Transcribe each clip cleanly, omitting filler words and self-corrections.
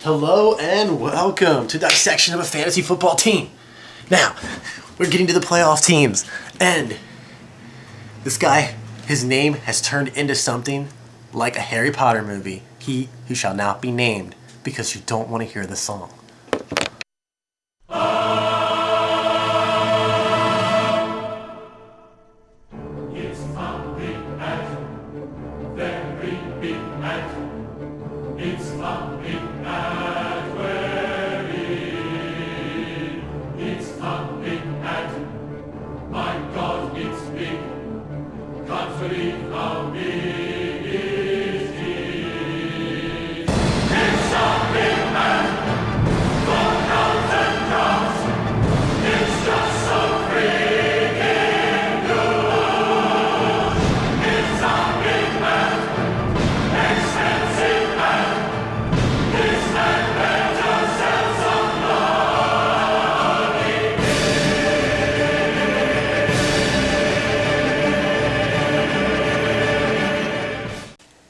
Hello and welcome to Dissection of a Fantasy Football Team. Now, we're getting to the playoff teams, and this guy, his name has turned into something like a Harry Potter movie. He who shall not be named, because you don't want to hear the song.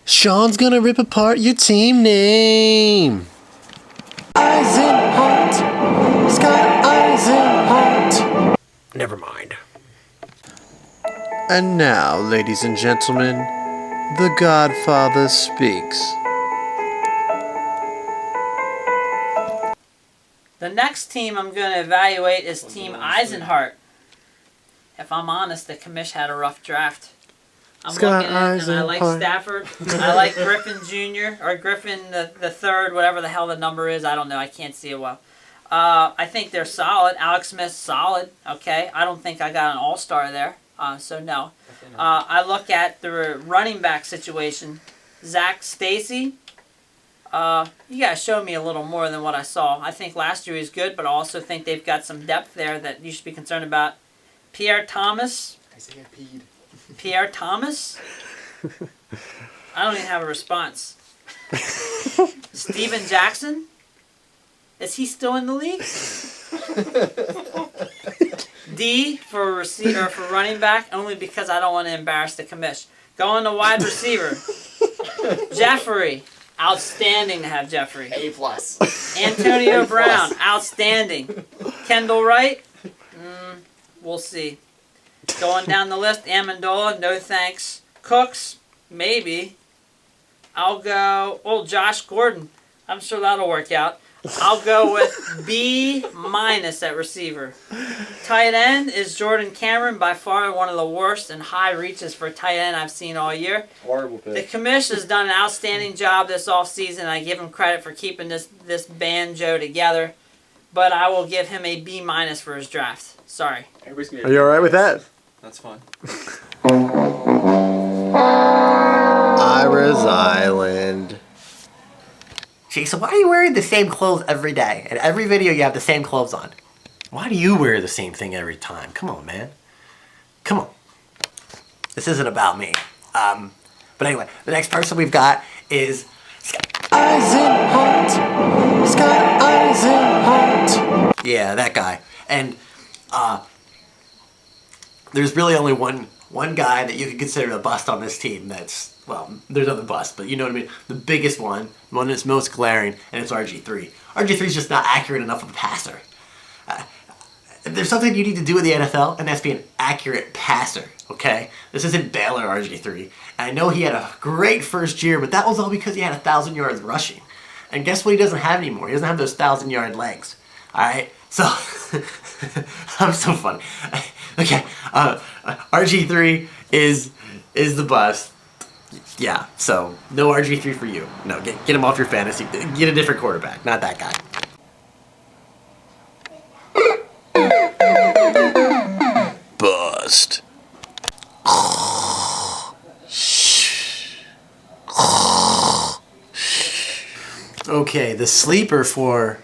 Sean's gonna rip apart your team name. Eisenhart. Scott Eisenhart. Never mind. And now, ladies and gentlemen, the Godfather speaks. The next team I'm going to evaluate is Team Eisenhart. If I'm honest, the commish had a rough draft. I'm looking at it, and I like Stafford. I like Griffin Jr. or Griffin the third, whatever the hell the number is. I don't know. I can't see it well. I think they're solid. Alex Smith's solid. Okay. I don't think I got an all-star there. So no. I look at the running back situation. Zach Stacy. You got to show me a little more than what I saw. I think last year he was good, but I also think they've got some depth there that you should be concerned about. Pierre Thomas. Isaiah peed. Pierre Thomas? I don't even have a response. Steven Jackson? Is he still in the league? D for receiver for running back, only because I don't want to embarrass the commish. Going to wide receiver. Jeffrey. Outstanding to have Jeffrey. A+. Antonio Brown. Outstanding. Kendall Wright? We'll see. Going down the list, Amendola, no thanks. Cooks, maybe. I'll go, Josh Gordon. I'm sure that'll work out. I'll go with B- at receiver. Tight end is Jordan Cameron, by far one of the worst and high reaches for tight end I've seen all year. Horrible pick. The commish has done an outstanding job this offseason. I give him credit for keeping this banjo together. But I will give him a B- for his draft. Sorry. Are you alright with that? That's fine. Ira's Island. Jason, why are you wearing the same clothes every day? In every video you have the same clothes on. Why do you wear the same thing every time? Come on, man. Come on. This isn't about me. But anyway, the next person we've got is Scott Eisenhart. Scott Eisenhart. Yeah, that guy. And there's really only one guy that you could consider a bust on this team that's, well, there's other busts, but you know what I mean? The biggest one that's most glaring, and it's RG3. RG3's just not accurate enough of a passer. There's something you need to do in the NFL, and that's be an accurate passer, okay? This isn't Baylor RG3. And I know he had a great first year, but that was all because he had 1,000 yards rushing. And guess what he doesn't have anymore? He doesn't have those 1,000-yard legs, all right? So, I'm so funny. Okay, RG3 is the bust. Yeah, so no RG3 for you. No, get him off your fantasy. Get a different quarterback, not that guy. Bust. Okay, the sleeper for...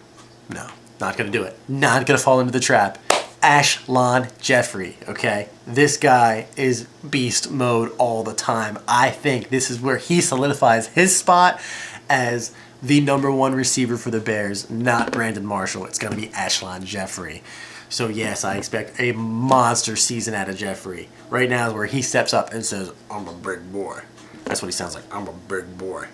No, not going to do it. Not going to fall into the trap. Ashlon Jeffrey, okay? This guy is beast mode all the time. I think this is where he solidifies his spot as the #1 receiver for the Bears, not Brandon Marshall. It's going to be Ashlon Jeffrey. So yes, I expect a monster season out of Jeffrey. Right now is where he steps up and says, I'm a big boy. That's what he sounds like. I'm a big boy.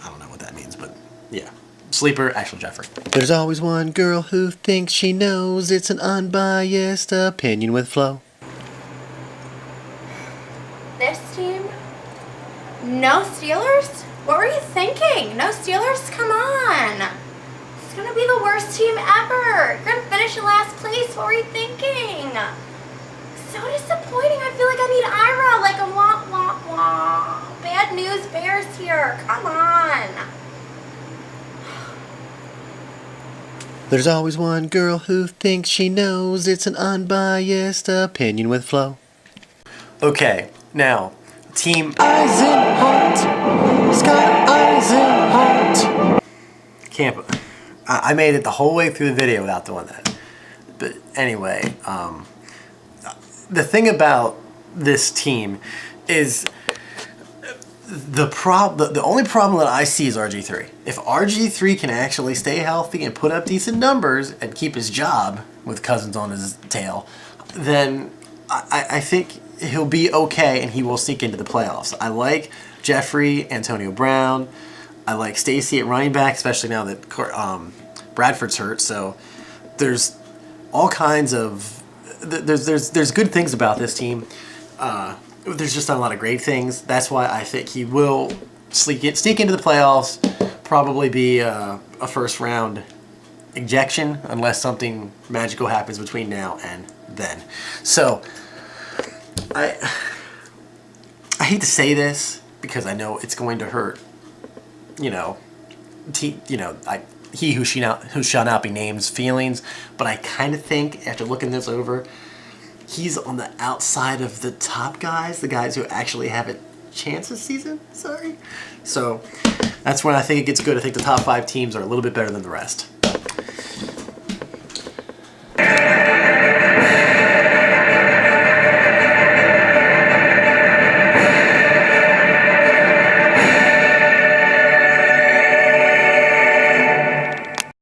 I don't know what that means, but yeah. sleeper, Ashley Jeffrey. There's always one girl who thinks she knows. It's an unbiased opinion with flow. This team? No Steelers? What were you thinking? No Steelers? Come on. It's going to be the worst team ever. You're going to finish in last place. What were you thinking? So disappointing. I feel like I need Ira. Like a wah, wah, wah. Bad news bears here. Come on. There's always one girl who thinks she knows. It's an unbiased opinion with flow. Okay, now, team Eisenhart. Scott Eisenhart. Camp. I made it the whole way through the video without doing that. But anyway, the thing about this team is the only problem that I see is RG3. If RG3 can actually stay healthy and put up decent numbers and keep his job with Cousins on his tail, then I think he'll be okay and he will sneak into the playoffs. I like Jeffrey, Antonio Brown. I like Stacy at running back, especially now that Bradford's hurt. So there's all kinds of there's good things about this team. There's just not a lot of great things. That's why I think he will sneak into the playoffs. Probably be a first round ejection unless something magical happens between now and then. So I hate to say this because I know it's going to hurt. He who shall not be named's feelings, but I kind of think after looking this over, he's on the outside of the top guys, the guys who actually have a chance this season. Sorry. So that's when I think it gets good. I think the top 5 teams are a little bit better than the rest.